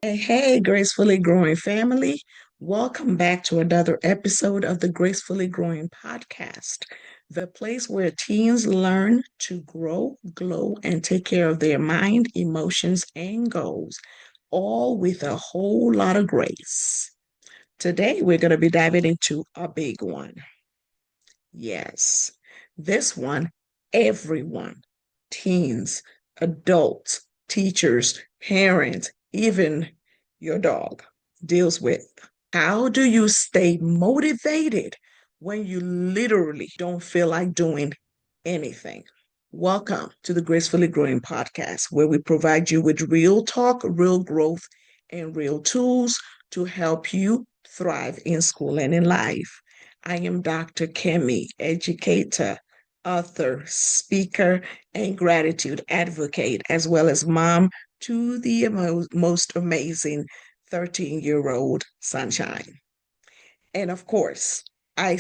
Hey, Gracefully Growing family. Welcome back to another episode of the Gracefully Growing Podcast, the place where teens learn to grow, glow, and take care of their mind, emotions, and goals, all with a whole lot of grace. Today, we're going to be diving into a big one. Yes, this one, everyone, teens, adults, teachers, parents, even your dog deals with. How do you stay motivated when you literally don't feel like doing anything? Welcome to the Gracefully Growing Podcast, where we provide you with real talk, real growth, and real tools to help you thrive in school and in life. I am Dr. Kemi, educator, author, speaker, and gratitude advocate, as well as mom to the most amazing 13-year-old sunshine. And of course, I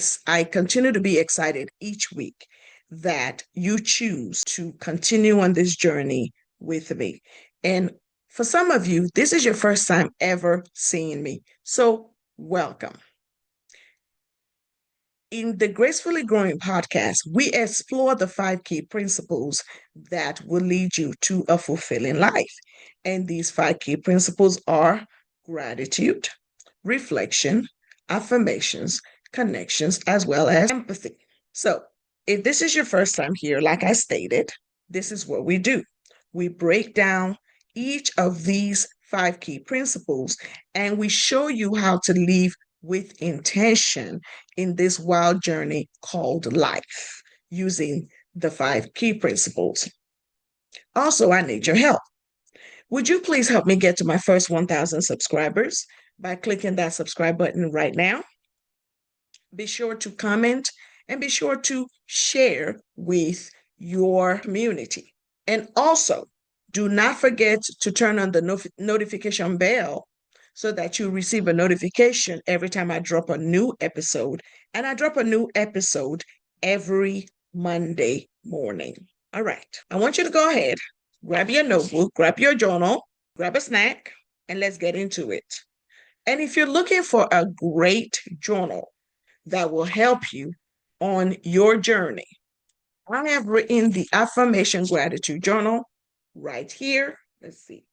continue to be excited each week that you choose to continue on this journey with me. And for some of you, this is your first time ever seeing me. So welcome. In the Gracefully Growing podcast, we explore the 5 key principles that will lead you to a fulfilling life. And these 5 key principles are gratitude, reflection, affirmations, connections, as well as empathy. So, if this is your first time here, like I stated, this is what we do. We break down each of these 5 key principles and we show you how to live with intention in this wild journey called life using the 5 key principles. Also, I need your help. Would you please help me get to my first 1,000 subscribers by clicking that subscribe button right now? Be sure to comment and be sure to share with your community. And also, do not forget to turn on the notification bell so that you receive a notification every time I drop a new episode. And I drop a new episode every Monday morning. All right. I want you to go ahead, grab your notebook, grab your journal, grab a snack, and let's get into it. And if you're looking for a great journal that will help you on your journey, I have written the Affirmation Gratitude Journal right here. Let's see.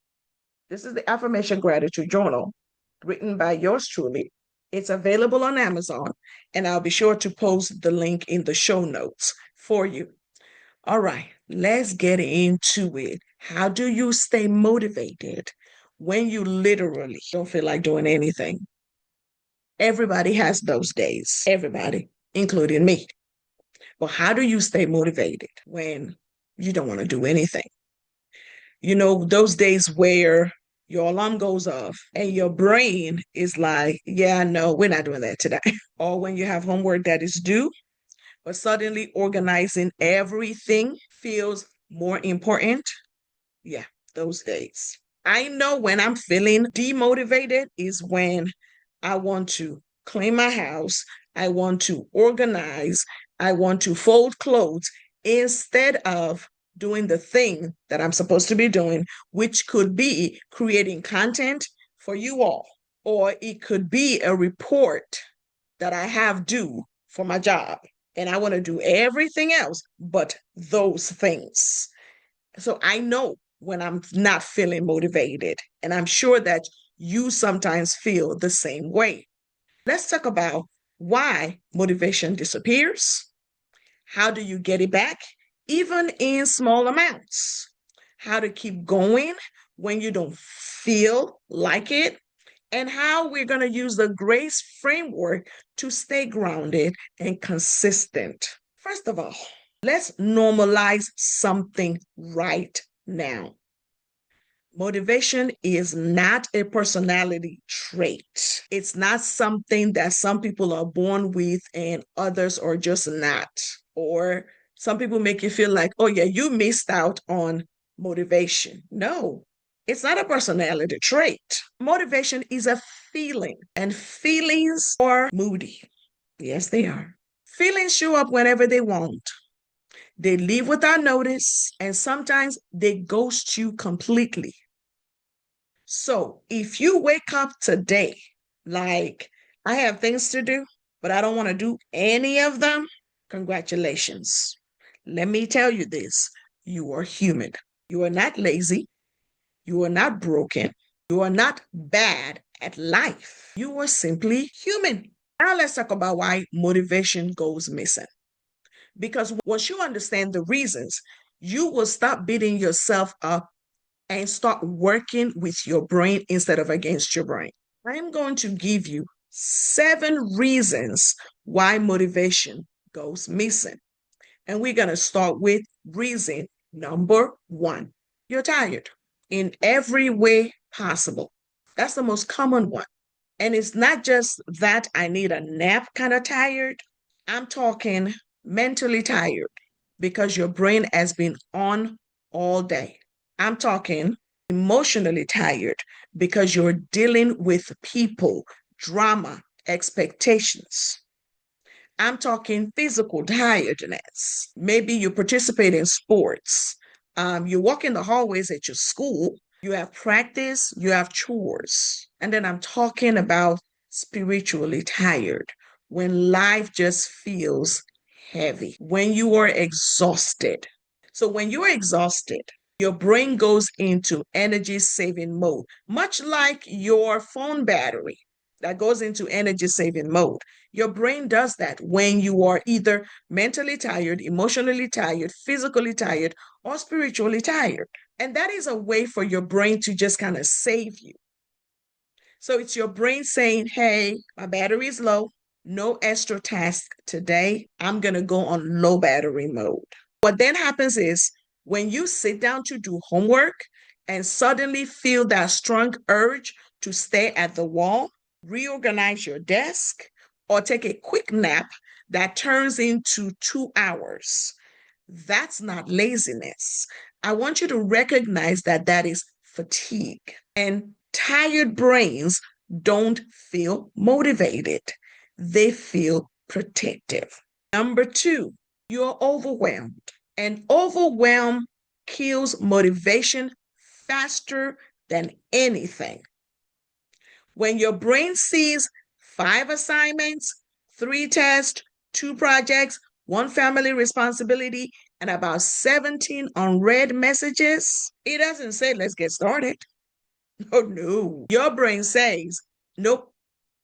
This is the Affirmation Gratitude Journal written by yours truly. It's available on Amazon, and I'll be sure to post the link in the show notes for you. All right, let's get into it. How do you stay motivated when you literally don't feel like doing anything? Everybody has those days, everybody, including me. But how do you stay motivated when you don't want to do anything? You know, those days where your alarm goes off and your brain is like, yeah, no, we're not doing that today. Or when you have homework that is due, but suddenly organizing everything feels more important. Yeah, those days. I know when I'm feeling demotivated is when I want to clean my house, I want to organize, I want to fold clothes instead of doing the thing that I'm supposed to be doing, which could be creating content for you all, or it could be a report that I have due for my job. And I want to do everything else but those things. So I know when I'm not feeling motivated, and I'm sure that you sometimes feel the same way. Let's talk about why motivation disappears. How do you get it back, even in small amounts? How to keep going when you don't feel like it, and how we're going to use the GRACE framework to stay grounded and consistent. First of all, let's normalize something right now. Motivation is not a personality trait. It's not something that some people are born with and others are just not. Or some people make you feel like, oh, yeah, you missed out on motivation. No, it's not a personality trait. Motivation is a feeling, and feelings are moody. Yes, they are. Feelings show up whenever they want. They leave without notice, and sometimes they ghost you completely. So if you wake up today, like, I have things to do, but I don't want to do any of them, congratulations. Let me tell you this, you are human. You are not lazy. You are not broken. You are not bad at life. You are simply human. Now let's talk about why motivation goes missing. Because once you understand the reasons, you will stop beating yourself up and start working with your brain instead of against your brain. I'm going to give you 7 reasons why motivation goes missing. And we're going to start with reason number 1. You're tired in every way possible. That's the most common one. And it's not just that I need a nap kind of tired. I'm talking mentally tired because your brain has been on all day. I'm talking emotionally tired because you're dealing with people, drama, expectations. I'm talking physical tiredness. Maybe you participate in sports. You walk in the hallways at your school. You have practice, you have chores. And then I'm talking about spiritually tired, when life just feels heavy, when you are exhausted. So when you're exhausted, your brain goes into energy saving mode, much like your phone battery that goes into energy saving mode. Your brain does that when you are either mentally tired, emotionally tired, physically tired, or spiritually tired. And that is a way for your brain to just kind of save you. So it's your brain saying, hey, my battery is low, no extra task today. I'm going to go on low battery mode. What then happens is when you sit down to do homework and suddenly feel that strong urge to stay at the wall, reorganize your desk, or take a quick nap that turns into 2 hours. That's not laziness. I want you to recognize that that is fatigue. And tired brains don't feel motivated, they feel protective. Number 2, you're overwhelmed. And overwhelm kills motivation faster than anything. When your brain sees 5 assignments, 3 tests, 2 projects, 1 family responsibility, and about 17 unread messages, it doesn't say, let's get started. Oh, no. Your brain says, nope,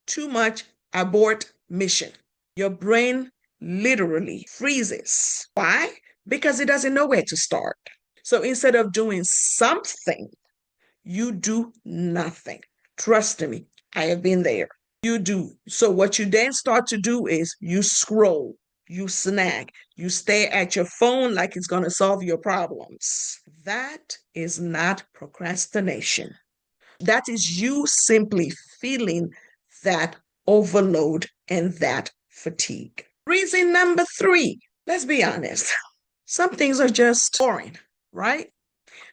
too much, abort mission. Your brain literally freezes. Why? Because it doesn't know where to start. So instead of doing something, you do nothing. Trust me, I have been there. You do. So what you then start to do is you scroll, you snack, you stay at your phone like it's going to solve your problems. That is not procrastination. That is you simply feeling that overload and that fatigue. Reason number 3, let's be honest. Some things are just boring, right?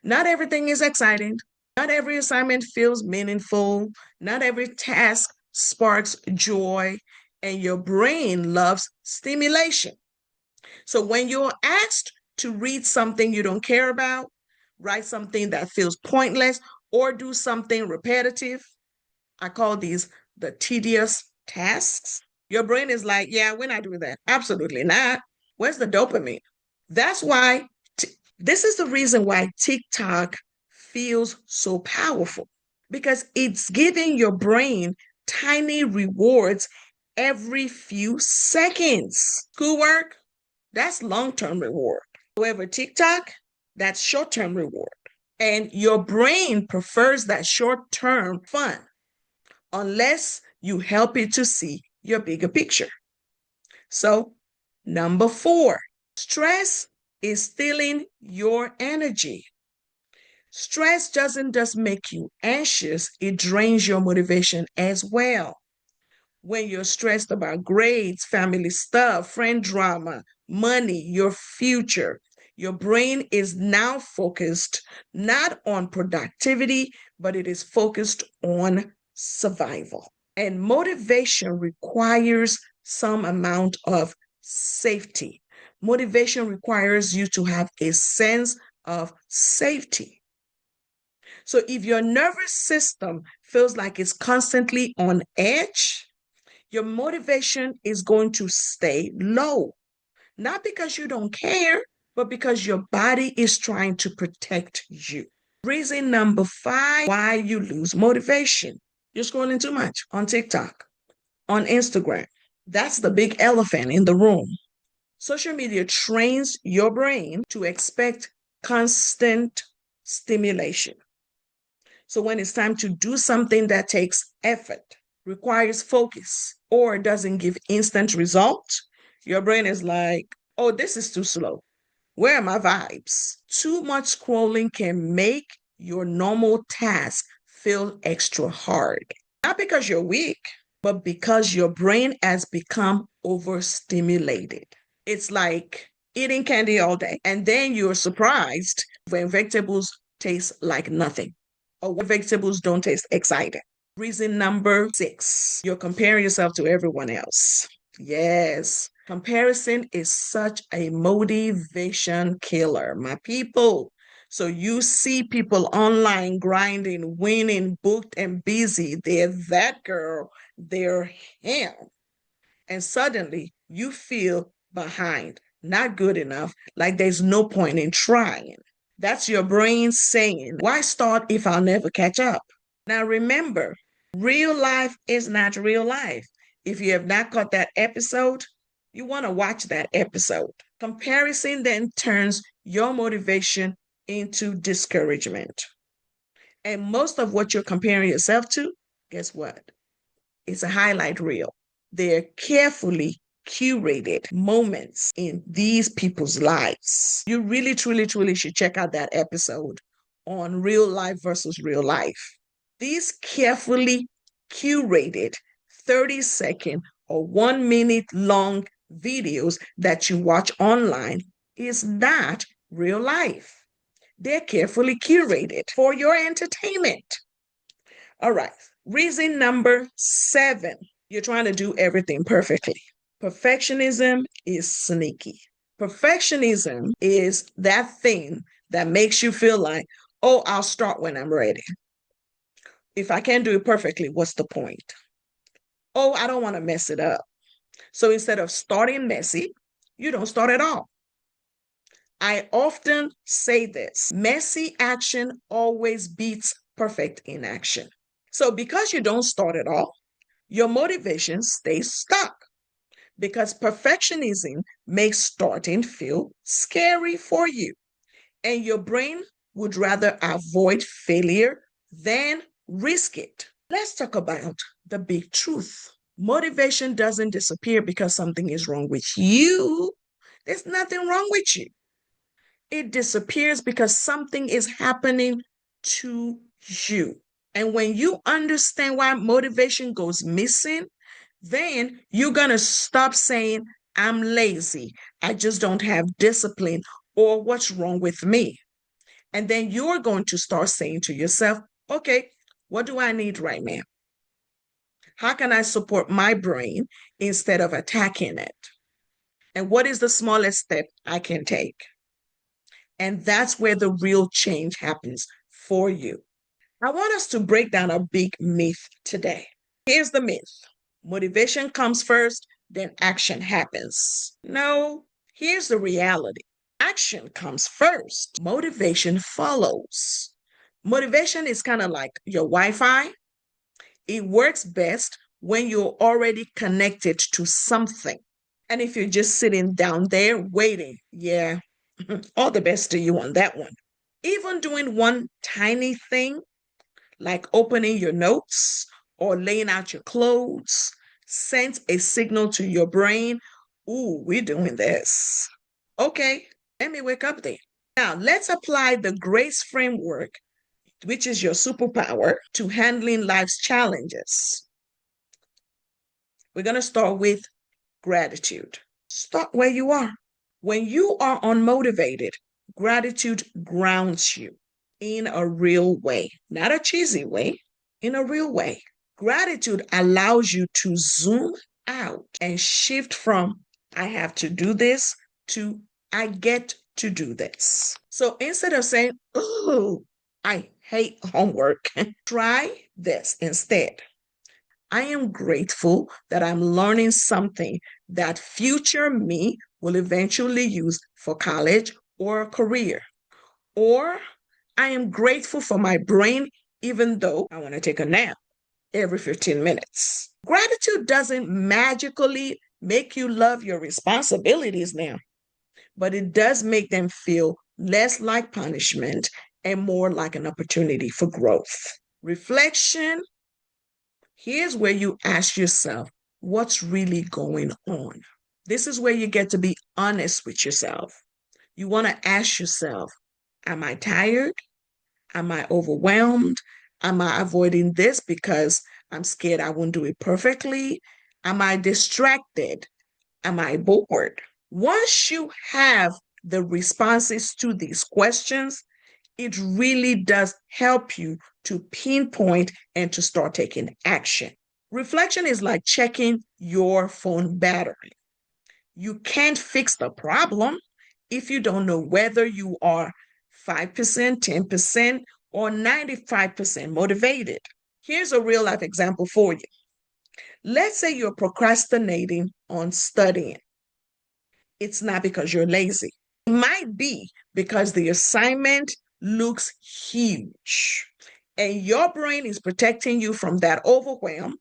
Not everything is exciting. Not every assignment feels meaningful. Not every task sparks joy. And your brain loves stimulation. So when you're asked to read something you don't care about, write something that feels pointless, or do something repetitive, I call these the tedious tasks. Your brain is like, yeah, we're not doing that. Absolutely not. Where's the dopamine? That's why this is the reason why TikTok feels so powerful, because it's giving your brain tiny rewards every few seconds. Schoolwork, that's long-term reward. However, TikTok, that's short-term reward. And your brain prefers that short-term fun unless you help it to see your bigger picture. So, number 4, stress is stealing your energy. Stress doesn't just make you anxious, it drains your motivation as well. When you're stressed about grades, family stuff, friend drama, money, your future, your brain is now focused not on productivity, but it is focused on survival. And motivation requires some amount of safety. Motivation requires you to have a sense of safety. So if your nervous system feels like it's constantly on edge, your motivation is going to stay low. Not because you don't care, but because your body is trying to protect you. Reason number 5 why you lose motivation. You're scrolling too much on TikTok, on Instagram. That's the big elephant in the room. Social media trains your brain to expect constant stimulation. So when it's time to do something that takes effort, requires focus, or doesn't give instant results, your brain is like, oh, this is too slow. Where are my vibes? Too much scrolling can make your normal task feel extra hard. Not because you're weak, but because your brain has become overstimulated. It's like eating candy all day, and then you're surprised when vegetables taste like nothing, or when vegetables don't taste exciting. Reason number 6, you're comparing yourself to everyone else. Yes, comparison is such a motivation killer, my people. So you see people online grinding, winning, booked, and busy. They're that girl, they're him. And suddenly you feel behind, not good enough, like there's no point in trying. That's your brain saying, why start if I'll never catch up? Now remember, real life is not real life. If you have not caught that episode, you want to watch that episode. Comparison then turns your motivation into discouragement. And most of what you're comparing yourself to, guess what? It's a highlight reel. They're carefully curated moments in these people's lives. You really, truly, truly should check out that episode on real life versus real life. These carefully curated 30-second or 1 minute long videos that you watch online is not real life. They're carefully curated for your entertainment. All right. Reason number 7, you're trying to do everything perfectly. Perfectionism is sneaky. Perfectionism is that thing that makes you feel like, oh, I'll start when I'm ready. If I can't do it perfectly, what's the point? Oh, I don't want to mess it up. So instead of starting messy, you don't start at all. I often say this, messy action always beats perfect inaction. So because you don't start at all, your motivation stays stuck because perfectionism makes starting feel scary for you. And your brain would rather avoid failure than risk it. Let's talk about the big truth. Motivation doesn't disappear because something is wrong with you. There's nothing wrong with you. It disappears because something is happening to you. And when you understand why motivation goes missing, then you're going to stop saying, I'm lazy, I just don't have discipline, or what's wrong with me? And then you're going to start saying to yourself, okay, what do I need right now? How can I support my brain instead of attacking it? And what is the smallest step I can take? And that's where the real change happens for you. I want us to break down a big myth today. Here's the myth. Motivation comes first, then action happens. No, here's the reality. Action comes first. Motivation follows. Motivation is kind of like your Wi-Fi. It works best when you're already connected to something. And if you're just sitting down there waiting, yeah, all the best to you on that one. Even doing one tiny thing like opening your notes or laying out your clothes sends a signal to your brain, ooh, we're doing this. Okay, let me wake up there. Now, let's apply the GRACE framework, which is your superpower, to handling life's challenges. We're going to start with gratitude. Start where you are. When you are unmotivated, gratitude grounds you in a real way, not a cheesy way, in a real way. Gratitude allows you to zoom out and shift from I have to do this to I get to do this. So instead of saying, oh, I hate homework. Try this instead. I am grateful that I'm learning something that future me will eventually use for college or a career. Or I am grateful for my brain, even though I want to take a nap every 15 minutes. Gratitude doesn't magically make you love your responsibilities now, but it does make them feel less like punishment and more like an opportunity for growth. Reflection, here's where you ask yourself, what's really going on? This is where you get to be honest with yourself. You want to ask yourself, am I tired? Am I overwhelmed? Am I avoiding this because I'm scared I won't do it perfectly? Am I distracted? Am I bored? Once you have the responses to these questions, it really does help you to pinpoint and to start taking action. Reflection is like checking your phone battery. You can't fix the problem if you don't know whether you are 5%, 10%, or 95% motivated. Here's a real life example for you. Let's say you're procrastinating on studying. It's not because you're lazy. It might be because the assignment looks huge and your brain is protecting you from that overwhelm.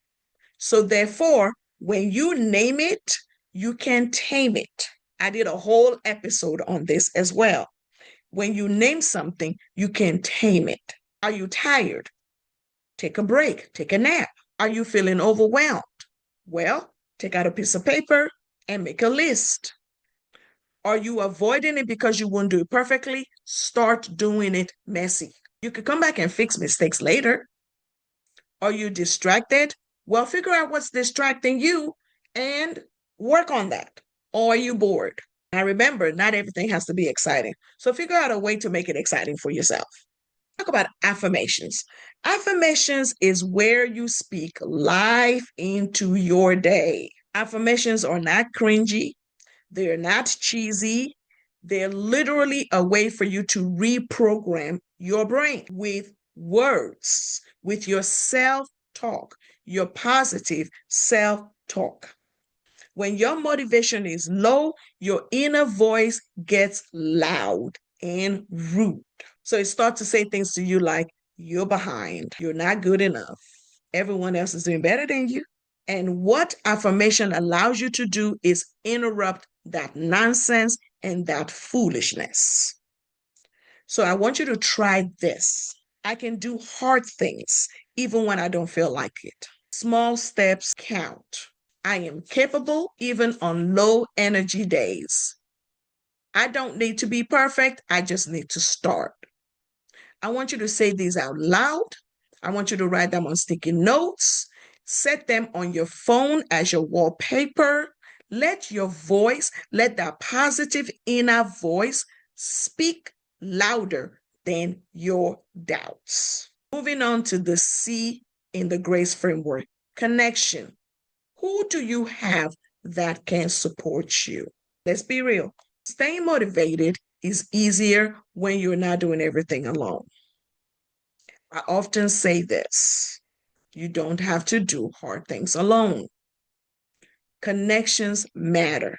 So therefore, when you name it, you can tame it. I did a whole episode on this as well. When you name something, you can tame it. Are you tired? Take a break, take a nap. Are you feeling overwhelmed? Well, take out a piece of paper and make a list. Are you avoiding it because you won't do it perfectly? Start doing it messy. You could come back and fix mistakes later. Are you distracted? Well, figure out what's distracting you and work on that. Or are you bored? Now remember, not everything has to be exciting. So figure out a way to make it exciting for yourself. Talk about affirmations. Affirmations is where you speak life into your day. Affirmations are not cringy. They're not cheesy. They're literally a way for you to reprogram your brain with words, with your self-talk, your positive self-talk. When your motivation is low, your inner voice gets loud and rude. So it starts to say things to you like, you're behind, you're not good enough, everyone else is doing better than you. And what affirmation allows you to do is interrupt that nonsense and that foolishness. So I want you to try this. I can do hard things even when I don't feel like it. Small steps count. I am capable even on low energy days. I don't need to be perfect. I just need to start. I want you to say these out loud. I want you to write them on sticky notes. Set them on your phone as your wallpaper. Let your voice, let that positive inner voice speak louder than your doubts. Moving on to the C in the GRACE framework, connection. Who do you have that can support you? Let's be real. Staying motivated is easier when you're not doing everything alone. I often say this, you don't have to do hard things alone. Connections matter.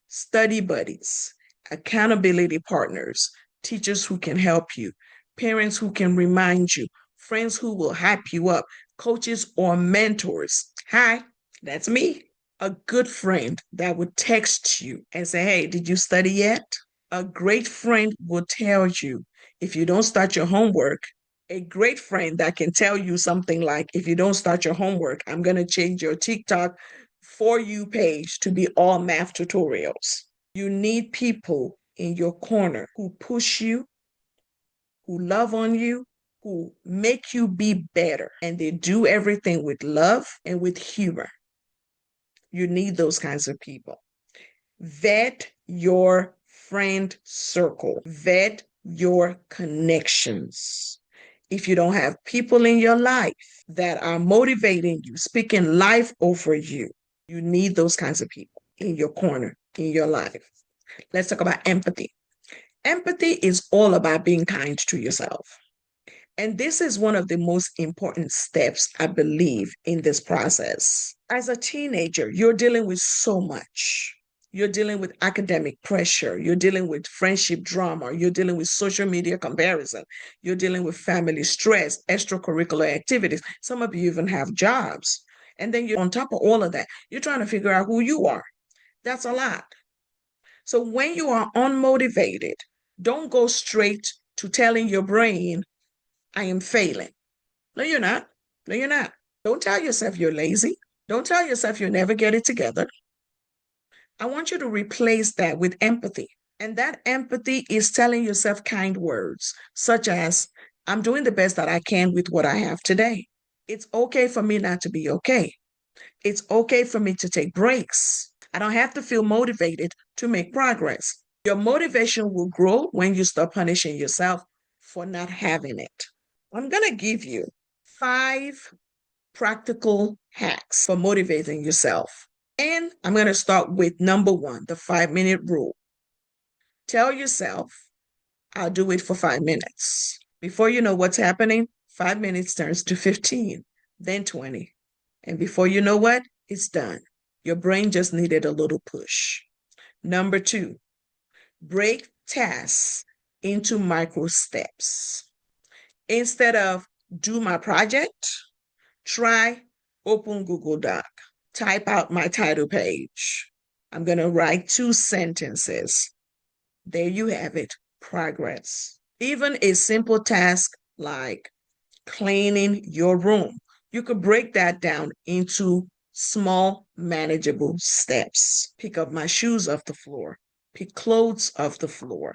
Study buddies, accountability partners, teachers who can help you, parents who can remind you, friends who will hype you up, coaches or mentors. Hi, that's me. A good friend that would text you and say, hey, did you study yet? A great friend will tell you if you don't start your homework. A great friend that can tell you something like, if you don't start your homework, I'm going to change your TikTok For You page to be all math tutorials. You need people in your corner who push you, who love on you, who make you be better, and they do everything with love and with humor. You need those kinds of people. Vet your friend circle. Vet your connections. If you don't have people in your life that are motivating you, speaking life over you, you need those kinds of people in your corner, in your life. Let's talk about empathy. Empathy is all about being kind to yourself. And this is one of the most important steps, I believe, in this process. As a teenager, you're dealing with so much. You're dealing with academic pressure. You're dealing with friendship drama. You're dealing with social media comparison. You're dealing with family stress, extracurricular activities. Some of you even have jobs. And then you're on top of all of that, you're trying to figure out who you are. That's a lot. So when you are unmotivated, don't go straight to telling your brain, I am failing. No, you're not. No, you're not. Don't tell yourself you're lazy. Don't tell yourself you'll never get it together. I want you to replace that with empathy. And that empathy is telling yourself kind words, such as, I'm doing the best that I can with what I have today. It's okay for me not to be okay. It's okay for me to take breaks. I don't have to feel motivated to make progress. Your motivation will grow when you stop punishing yourself for not having it. I'm going to give you 5 practical hacks for motivating yourself. And I'm going to start with number 1, the 5-minute rule. Tell yourself, I'll do it for 5 minutes. Before you know what's happening, 5 minutes turns to 15, then 20. And before you know what, it's done. Your brain just needed a little push. Number 2, break tasks into micro steps. Instead of do my project, try open Google Doc, type out my title page. I'm going to write 2 sentences. There you have it, progress. Even a simple task like cleaning your room, you could break that down into small, manageable steps. Pick up my shoes off the floor, pick clothes off the floor,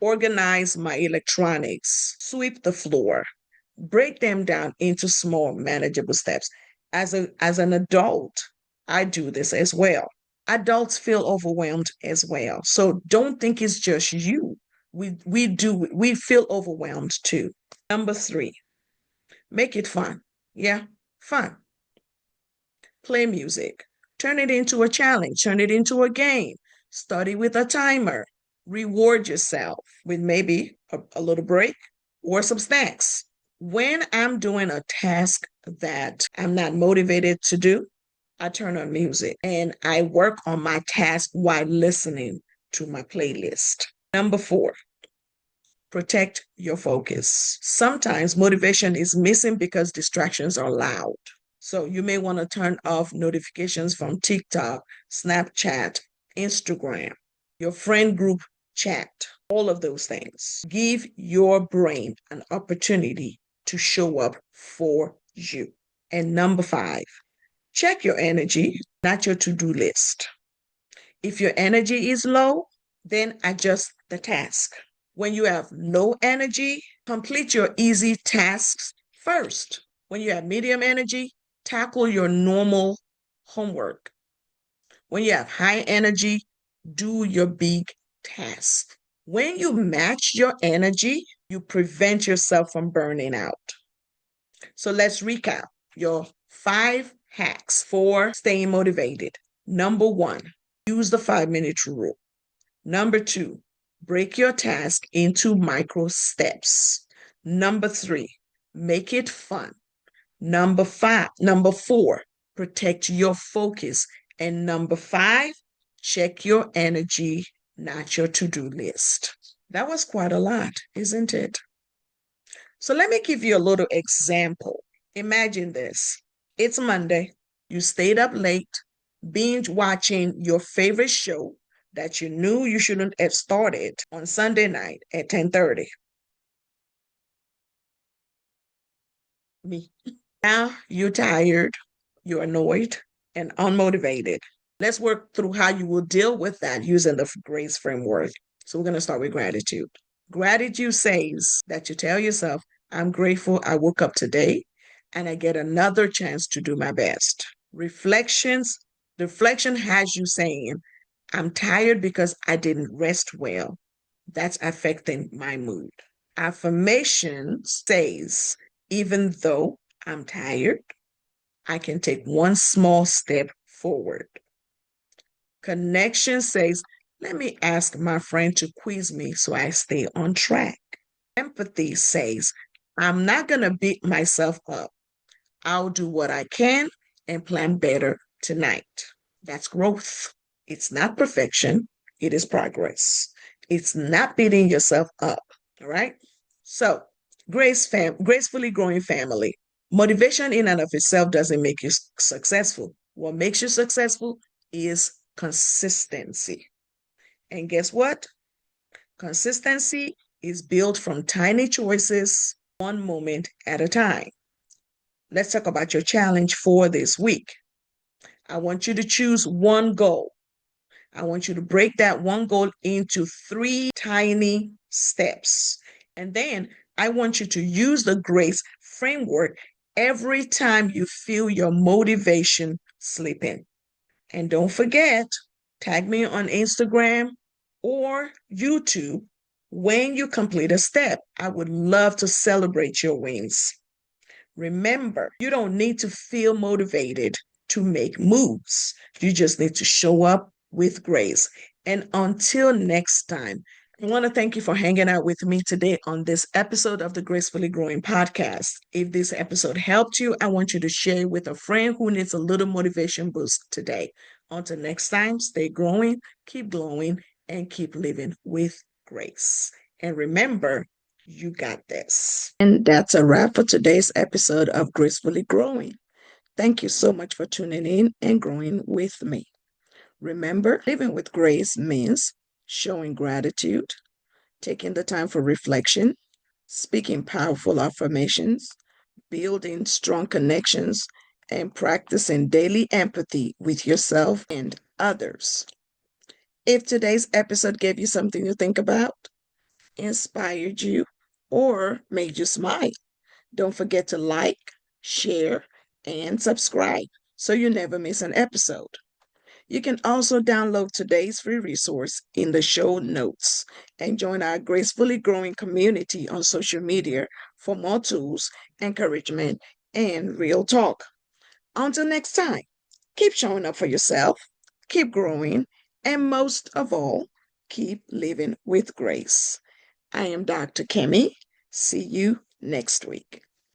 organize my electronics, sweep the floor. Break them down into small, manageable steps. As an adult, I do this as well. Adults feel overwhelmed as well. So don't think it's just you. We feel overwhelmed too. Number 3, make it fun. Yeah, fun. Play music. Turn it into a challenge. Turn it into a game. Study with a timer. Reward yourself with maybe a little break or some snacks. When I'm doing a task that I'm not motivated to do, I turn on music and I work on my task while listening to my playlist. Number 4, protect your focus. Sometimes motivation is missing because distractions are loud. So you may want to turn off notifications from TikTok, Snapchat, Instagram, your friend group chat, all of those things. Give your brain an opportunity to show up for you. And number 5, check your energy, not your to-do list. If your energy is low, then adjust the task. When you have low energy, complete your easy tasks first. When you have medium energy, tackle your normal homework. When you have high energy, do your big task. When you match your energy, you prevent yourself from burning out. So let's recap your 5 hacks for staying motivated. Number 1, use the 5-minute rule. Number 2, break your task into micro steps. Number 3, make it fun. Number 4, protect your focus. And number 5, check your energy, not your to-do list. That was quite a lot, isn't it? So let me give you a little example. Imagine this. It's Monday. You stayed up late, binge watching your favorite show that you knew you shouldn't have started on Sunday night at 10:30. Me. Now you're tired, you're annoyed, and unmotivated. Let's work through how you will deal with that using the GRACE framework. So we're going to start with gratitude. Gratitude says that you tell yourself, I'm grateful I woke up today and I get another chance to do my best. Reflection has you saying, I'm tired because I didn't rest well. That's affecting my mood. Affirmation says, even though I'm tired, I can take one small step forward. Connection says, let me ask my friend to quiz me so I stay on track. Empathy says, I'm not going to beat myself up. I'll do what I can and plan better tonight. That's growth. It's not perfection, it is progress. It's not beating yourself up. All right. So, gracefully growing family. Motivation in and of itself doesn't make you successful. What makes you successful is consistency. And guess what? Consistency is built from tiny choices, one moment at a time. Let's talk about your challenge for this week. I want you to choose one goal. I want you to break that one goal into 3 tiny steps. And then I want you to use the GRACE framework every time you feel your motivation slipping. And don't forget, tag me on Instagram or YouTube when you complete a step. I would love to celebrate your wins. Remember, you don't need to feel motivated to make moves. You just need to show up with grace. And until next time, I want to thank you for hanging out with me today on this episode of the Gracefully Growing Podcast. If this episode helped you, I want you to share it with a friend who needs a little motivation boost today. Until next time, stay growing, keep glowing, and keep living with grace. And remember, you got this. And that's a wrap for today's episode of Gracefully Growing. Thank you so much for tuning in and growing with me. Remember, living with grace means showing gratitude, taking the time for reflection, speaking powerful affirmations, building strong connections, and practicing daily empathy with yourself and others. If today's episode gave you something to think about, inspired you, or made you smile, don't forget to like, share, and subscribe so you never miss an episode. You can also download today's free resource in the show notes and join our Gracefully Growing community on social media for more tools, encouragement, and real talk. Until next time, keep showing up for yourself, keep growing, and most of all, keep living with grace. I am Dr. Kemi. See you next week.